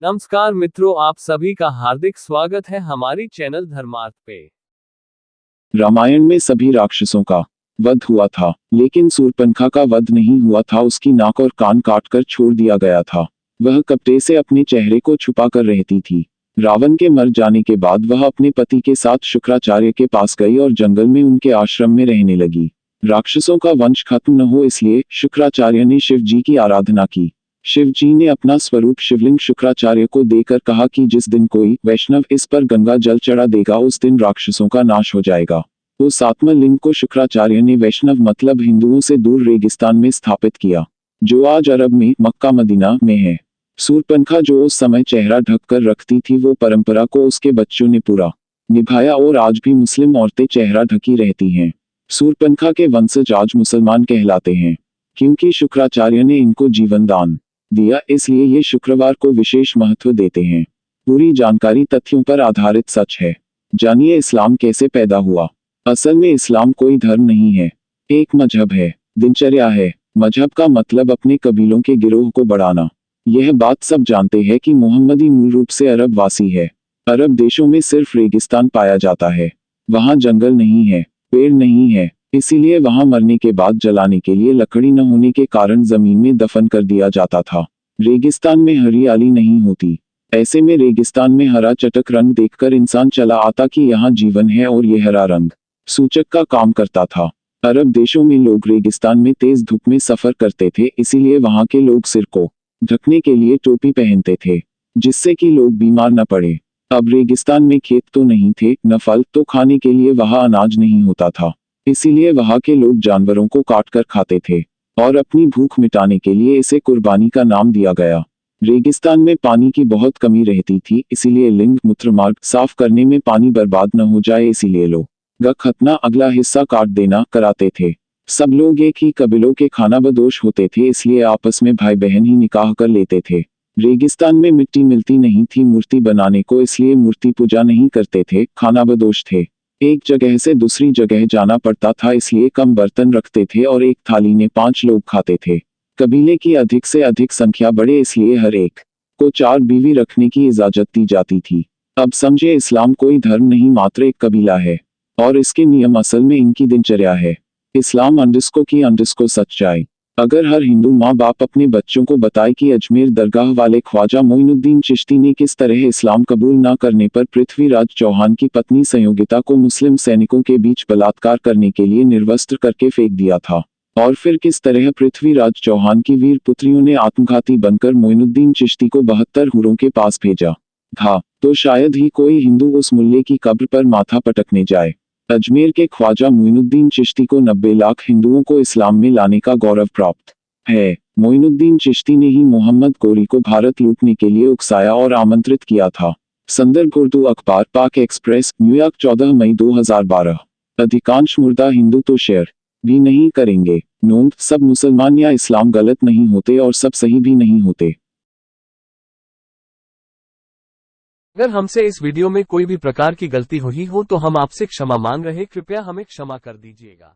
नमस्कार मित्रों, आप सभी का हार्दिक स्वागत है हमारी चैनल धर्मार्थ पे। रामायण में सभी राक्षसों का वध हुआ था, लेकिन शूर्पणखा का वध नहीं हुआ था। उसकी नाक और कान काटकर छोड़ दिया गया था। वह कपड़े से अपने चेहरे को छुपा कर रहती थी। रावण के मर जाने के बाद वह अपने पति के साथ शुक्राचार्य के पास गई और जंगल में उनके आश्रम में रहने लगी। राक्षसों का वंश खत्म न हो इसलिए शुक्राचार्य ने शिव जी की आराधना की। शिव जी ने अपना स्वरूप शिवलिंग शुक्राचार्य को देकर कहा कि जिस दिन कोई वैष्णव इस पर गंगा जल चढ़ा देगा उस दिन राक्षसों का नाश हो जाएगा। उस आत्मलिंग को शुक्राचार्य ने वैष्णव मतलब हिंदुओं से दूर रेगिस्तान में स्थापित किया, जो आज अरब में मक्का मदीना में है। शूर्पणखा जो उस समय चेहरा ढककर रखती थी, वो परंपरा को उसके बच्चों ने पूरा निभाया और आज भी मुस्लिम औरतें चेहरा ढकी रहती हैं। शूर्पणखा के वंशज आज मुसलमान कहलाते हैं, क्योंकि शुक्राचार्य ने इनको जीवन दान दिया, इसलिए ये शुक्रवार को विशेष महत्व देते हैं। पूरी जानकारी तथ्यों पर आधारित सच है। जानिए इस्लाम कैसे पैदा हुआ। असल में इस्लाम कोई धर्म नहीं है, एक मजहब है, दिनचर्या है। मजहब का मतलब अपने कबीलों के गिरोह को बढ़ाना। यह बात सब जानते हैं कि मोहम्मदी मूल रूप से अरब वासी है। अरब देशों में सिर्फ रेगिस्तान पाया जाता है। वहाँ जंगल नहीं है, पेड़ नहीं है, इसीलिए वहां मरने के बाद जलाने के लिए लकड़ी न होने के कारण जमीन में दफन कर दिया जाता था। रेगिस्तान में हरियाली नहीं होती, ऐसे में रेगिस्तान में हरा चटक रंग देखकर इंसान चला आता कि यहाँ जीवन है और ये हरा रंग सूचक का काम करता था। अरब देशों में लोग रेगिस्तान में तेज धूप में सफर करते थे, इसीलिए वहां के लोग सिर को ढकने के लिए टोपी पहनते थे, जिससे कि लोग बीमार न पड़े। अब रेगिस्तान में खेत तो नहीं थे, न फल, तो खाने के लिए वहां अनाज नहीं होता था, इसीलिए वहां के लोग जानवरों को काटकर खाते थे और अपनी भूख मिटाने के लिए इसे कुर्बानी का नाम दिया गया। रेगिस्तान में पानी की बहुत कमी रहती थी, इसीलिए लिंग मूत्र मार्ग साफ करने में पानी बर्बाद न हो जाए, इसीलिए लोग खतना अगला हिस्सा काट देना कराते थे। सब लोग एक ही कबीलों के खानाबदोश होते थे, इसलिए आपस में भाई बहन ही निकाह कर लेते थे। रेगिस्तान में मिट्टी मिलती नहीं थी मूर्ति बनाने को, इसलिए मूर्ति पूजा नहीं करते थे, खानाबदोश थे। एक जगह से दूसरी जगह जाना पड़ता था, इसलिए कम बर्तन रखते थे और एक थाली में 5 लोग खाते थे। कबीले की अधिक से अधिक संख्या बढ़े, इसलिए हर एक को 4 बीवी रखने की इजाजत दी जाती थी। अब समझे, इस्लाम कोई धर्म नहीं, मात्र एक कबीला है और इसके नियम असल में इनकी दिनचर्या है। इस्लाम अंडरस्को सच्चाई। अगर हर हिंदू माँ बाप अपने बच्चों को बताए कि अजमेर दरगाह वाले ख्वाजा मोइनुद्दीन चिश्ती ने किस तरह इस्लाम कबूल ना करने पर पृथ्वीराज चौहान की पत्नी संयोगिता को मुस्लिम सैनिकों के बीच बलात्कार करने के लिए निर्वस्त्र करके फेंक दिया था, और फिर किस तरह पृथ्वीराज चौहान की वीर पुत्रियों ने आत्मघाती बनकर मोइनुद्दीन चिश्ती को 72 हूरों के पास भेजा था, तो शायद ही कोई हिंदू उस मुल्ले की कब्र पर माथा पटकने जाए। अजमेर के ख्वाजा मोइनुद्दीन चिश्ती को 90 लाख हिंदुओं को इस्लाम में लाने का गौरव प्राप्त है। मोइनुद्दीन चिश्ती ने ही मोहम्मद गोरी को भारत लूटने के लिए उकसाया और आमंत्रित किया था। संदर्भ उर्दू अखबार पाक एक्सप्रेस, न्यूयॉर्क 14 मई 2012। अधिकांश मुर्दा हिंदू तो शेयर भी नहीं करेंगे। नोंद, सब मुसलमान या इस्लाम गलत नहीं होते और सब सही भी नहीं होते। अगर हमसे इस वीडियो में कोई भी प्रकार की गलती हुई हो तो हम आपसे क्षमा मांग रहे, कृपया हमें क्षमा कर दीजिएगा।